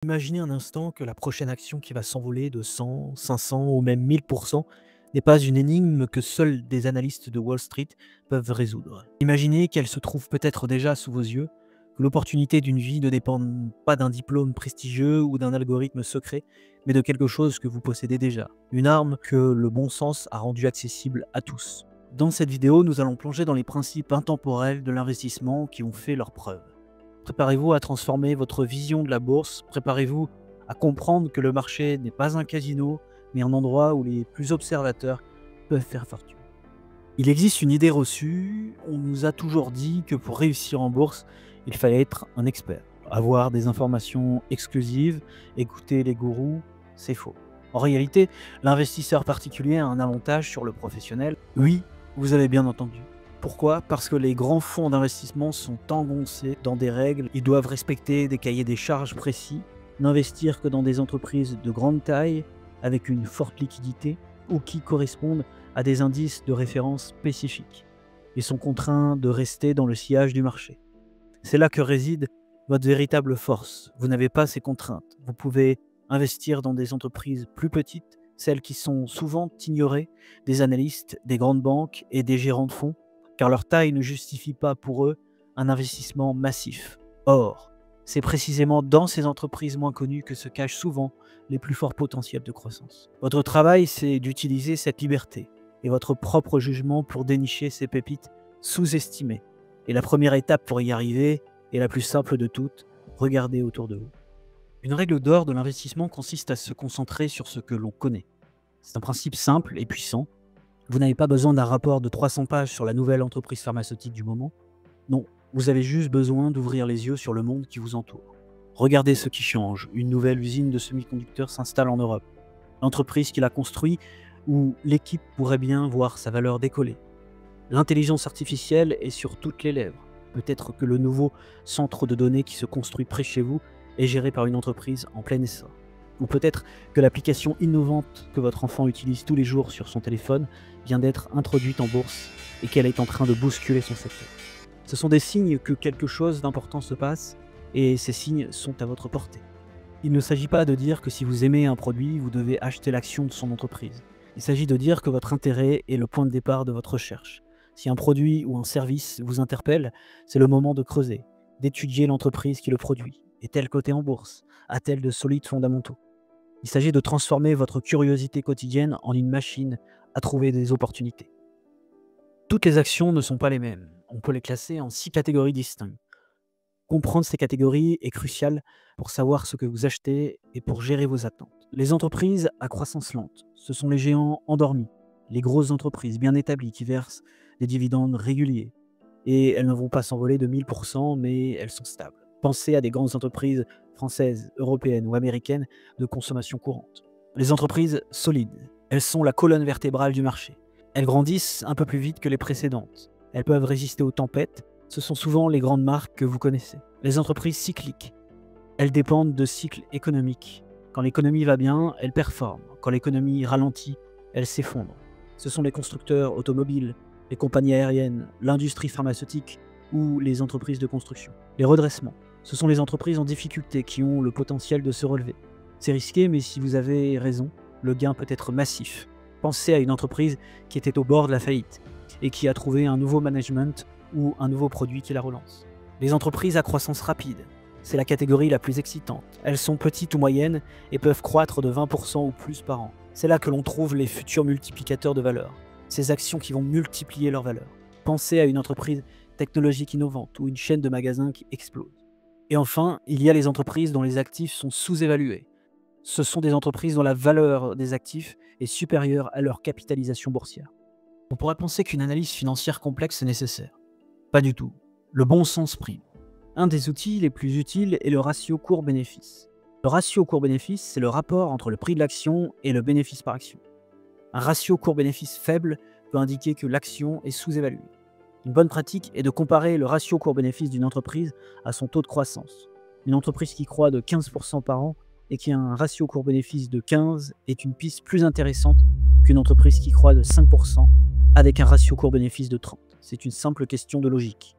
Imaginez un instant que la prochaine action qui va s'envoler de 100, 500 ou même 1000% n'est pas une énigme que seuls des analystes de Wall Street peuvent résoudre. Imaginez qu'elle se trouve peut-être déjà sous vos yeux, que l'opportunité d'une vie ne dépend pas d'un diplôme prestigieux ou d'un algorithme secret, mais de quelque chose que vous possédez déjà. Une arme que le bon sens a rendue accessible à tous. Dans cette vidéo, nous allons plonger dans les principes intemporels de l'investissement qui ont fait leurs preuves. Préparez-vous à transformer votre vision de la bourse, préparez-vous à comprendre que le marché n'est pas un casino, mais un endroit où les plus observateurs peuvent faire fortune. Il existe une idée reçue, on nous a toujours dit que pour réussir en bourse, il fallait être un expert. Avoir des informations exclusives, écouter les gourous, c'est faux. En réalité, l'investisseur particulier a un avantage sur le professionnel. Oui, vous avez bien entendu. Pourquoi? Parce que les grands fonds d'investissement sont engoncés dans des règles, ils doivent respecter des cahiers des charges précis, n'investir que dans des entreprises de grande taille, avec une forte liquidité, ou qui correspondent à des indices de référence spécifiques. Ils sont contraints de rester dans le sillage du marché. C'est là que réside votre véritable force. Vous n'avez pas ces contraintes. Vous pouvez investir dans des entreprises plus petites, celles qui sont souvent ignorées des analystes, des grandes banques et des gérants de fonds, car leur taille ne justifie pas pour eux un investissement massif. Or, c'est précisément dans ces entreprises moins connues que se cachent souvent les plus forts potentiels de croissance. Votre travail, c'est d'utiliser cette liberté et votre propre jugement pour dénicher ces pépites sous-estimées. Et la première étape pour y arriver est la plus simple de toutes, regardez autour de vous. Une règle d'or de l'investissement consiste à se concentrer sur ce que l'on connaît. C'est un principe simple et puissant. Vous n'avez pas besoin d'un rapport de 300 pages sur la nouvelle entreprise pharmaceutique du moment. Non, vous avez juste besoin d'ouvrir les yeux sur le monde qui vous entoure. Regardez ce qui change. Une nouvelle usine de semi-conducteurs s'installe en Europe. L'entreprise qui l'a construit ou l'équipe pourrait bien voir sa valeur décoller. L'intelligence artificielle est sur toutes les lèvres. Peut-être que le nouveau centre de données qui se construit près de chez vous est géré par une entreprise en plein essor. Ou peut-être que l'application innovante que votre enfant utilise tous les jours sur son téléphone vient d'être introduite en bourse et qu'elle est en train de bousculer son secteur. Ce sont des signes que quelque chose d'important se passe et ces signes sont à votre portée. Il ne s'agit pas de dire que si vous aimez un produit, vous devez acheter l'action de son entreprise. Il s'agit de dire que votre intérêt est le point de départ de votre recherche. Si un produit ou un service vous interpelle, c'est le moment de creuser, d'étudier l'entreprise qui le produit. Est-elle cotée en bourse? A-t-elle de solides fondamentaux? Il s'agit de transformer votre curiosité quotidienne en une machine à trouver des opportunités. Toutes les actions ne sont pas les mêmes. On peut les classer en 6 catégories distinctes. Comprendre ces catégories est crucial pour savoir ce que vous achetez et pour gérer vos attentes. Les entreprises à croissance lente, ce sont les géants endormis, les grosses entreprises bien établies qui versent des dividendes réguliers. Et elles ne vont pas s'envoler de 1000%, mais elles sont stables. Pensez à des grandes entreprises françaises, européennes ou américaines de consommation courante. Les entreprises solides, elles sont la colonne vertébrale du marché. Elles grandissent un peu plus vite que les précédentes. Elles peuvent résister aux tempêtes. Ce sont souvent les grandes marques que vous connaissez. Les entreprises cycliques, elles dépendent de cycles économiques. Quand l'économie va bien, elles performent. Quand l'économie ralentit, elles s'effondrent. Ce sont les constructeurs automobiles, les compagnies aériennes, l'industrie pharmaceutique ou les entreprises de construction. Les redressements, ce sont les entreprises en difficulté qui ont le potentiel de se relever. C'est risqué, mais si vous avez raison, le gain peut être massif. Pensez à une entreprise qui était au bord de la faillite et qui a trouvé un nouveau management ou un nouveau produit qui la relance. Les entreprises à croissance rapide, c'est la catégorie la plus excitante. Elles sont petites ou moyennes et peuvent croître de 20% ou plus par an. C'est là que l'on trouve les futurs multiplicateurs de valeur. Ces actions qui vont multiplier leur valeur. Pensez à une entreprise technologique innovante ou une chaîne de magasins qui explose. Et enfin, il y a les entreprises dont les actifs sont sous-évalués. Ce sont des entreprises dont la valeur des actifs est supérieure à leur capitalisation boursière. On pourrait penser qu'une analyse financière complexe est nécessaire. Pas du tout. Le bon sens prime. Un des outils les plus utiles est le ratio cours-bénéfice. Le ratio cours-bénéfice, c'est le rapport entre le prix de l'action et le bénéfice par action. Un ratio cours-bénéfice faible peut indiquer que l'action est sous-évaluée. Une bonne pratique est de comparer le ratio cours-bénéfice d'une entreprise à son taux de croissance. Une entreprise qui croît de 15% par an et qui a un ratio cours-bénéfice de 15 est une piste plus intéressante qu'une entreprise qui croît de 5% avec un ratio cours-bénéfice de 30. C'est une simple question de logique.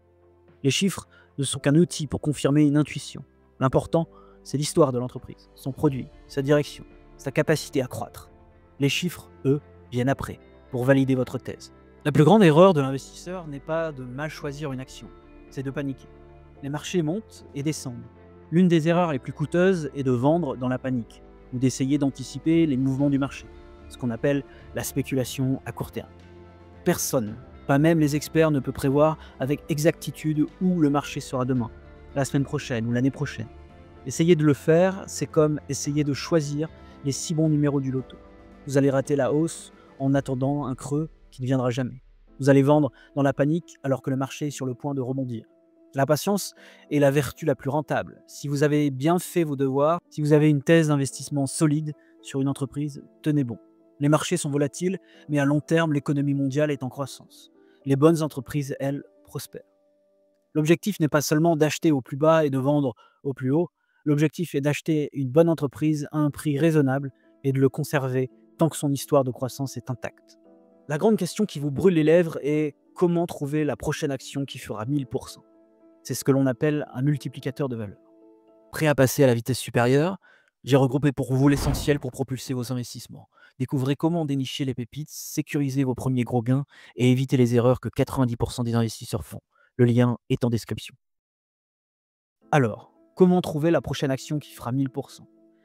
Les chiffres ne sont qu'un outil pour confirmer une intuition. L'important, c'est l'histoire de l'entreprise, son produit, sa direction, sa capacité à croître. Les chiffres, eux, viennent après, pour valider votre thèse. La plus grande erreur de l'investisseur n'est pas de mal choisir une action, c'est de paniquer. Les marchés montent et descendent. L'une des erreurs les plus coûteuses est de vendre dans la panique, ou d'essayer d'anticiper les mouvements du marché, ce qu'on appelle la spéculation à court terme. Personne, pas même les experts, ne peut prévoir avec exactitude où le marché sera demain, la semaine prochaine ou l'année prochaine. Essayer de le faire, c'est comme essayer de choisir les 6 bons numéros du loto. Vous allez rater la hausse en attendant un creux qui ne viendra jamais. Vous allez vendre dans la panique alors que le marché est sur le point de rebondir. La patience est la vertu la plus rentable. Si vous avez bien fait vos devoirs, si vous avez une thèse d'investissement solide sur une entreprise, tenez bon. Les marchés sont volatiles, mais à long terme, l'économie mondiale est en croissance. Les bonnes entreprises, elles, prospèrent. L'objectif n'est pas seulement d'acheter au plus bas et de vendre au plus haut. L'objectif est d'acheter une bonne entreprise à un prix raisonnable et de le conserver tant que son histoire de croissance est intacte. La grande question qui vous brûle les lèvres est comment trouver la prochaine action qui fera 1000%. C'est ce que l'on appelle un multiplicateur de valeur. Prêt à passer à la vitesse supérieure, j'ai regroupé pour vous l'essentiel pour propulser vos investissements. Découvrez comment dénicher les pépites, sécuriser vos premiers gros gains et éviter les erreurs que 90% des investisseurs font. Le lien est en description. Alors, comment trouver la prochaine action qui fera 1000%?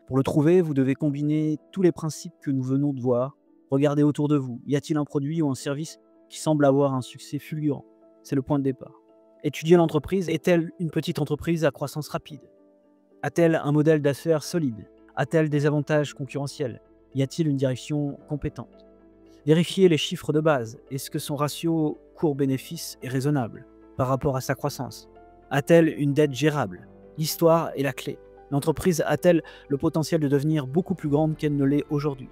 Pour le trouver, vous devez combiner tous les principes que nous venons de voir. Regardez autour de vous. Y a-t-il un produit ou un service qui semble avoir un succès fulgurant? C'est le point de départ. Étudier l'entreprise. Est-elle une petite entreprise à croissance rapide? A-t-elle un modèle d'affaires solide? A-t-elle des avantages concurrentiels? Y a-t-il une direction compétente? Vérifiez les chiffres de base. Est-ce que son ratio cours-bénéfice est raisonnable par rapport à sa croissance? A-t-elle une dette gérable? L'histoire est la clé. L'entreprise a-t-elle le potentiel de devenir beaucoup plus grande qu'elle ne l'est aujourd'hui?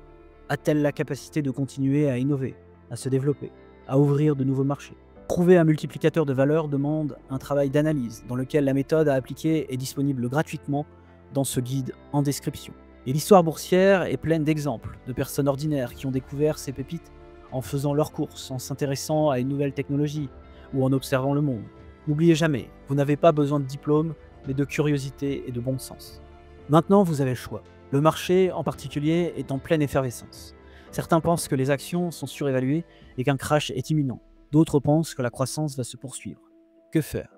A-t-elle la capacité de continuer à innover, à se développer, à ouvrir de nouveaux marchés? Trouver un multiplicateur de valeur demande un travail d'analyse dans lequel la méthode à appliquer est disponible gratuitement dans ce guide en description. Et l'histoire boursière est pleine d'exemples de personnes ordinaires qui ont découvert ces pépites en faisant leurs courses, en s'intéressant à une nouvelle technologie ou en observant le monde. N'oubliez jamais, vous n'avez pas besoin de diplôme, mais de curiosité et de bon sens. Maintenant, vous avez le choix. Le marché, en particulier, est en pleine effervescence. Certains pensent que les actions sont surévaluées et qu'un crash est imminent. D'autres pensent que la croissance va se poursuivre. Que faire?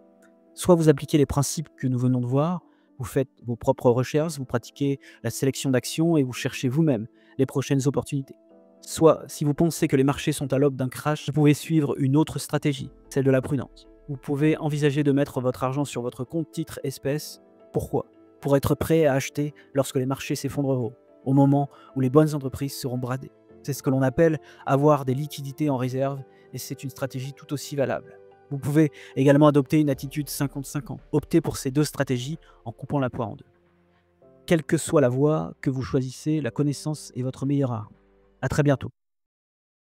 Soit vous appliquez les principes que nous venons de voir, vous faites vos propres recherches, vous pratiquez la sélection d'actions et vous cherchez vous-même les prochaines opportunités. Soit, si vous pensez que les marchés sont à l'aube d'un crash, vous pouvez suivre une autre stratégie, celle de la prudence. Vous pouvez envisager de mettre votre argent sur votre compte titre espèce. Pourquoi? Pour être prêt à acheter lorsque les marchés s'effondreront, au moment où les bonnes entreprises seront bradées. C'est ce que l'on appelle avoir des liquidités en réserve et c'est une stratégie tout aussi valable. Vous pouvez également adopter une attitude 50-50. Optez pour ces deux stratégies en coupant la poire en deux. Quelle que soit la voie que vous choisissez, la connaissance est votre meilleure arme. À très bientôt.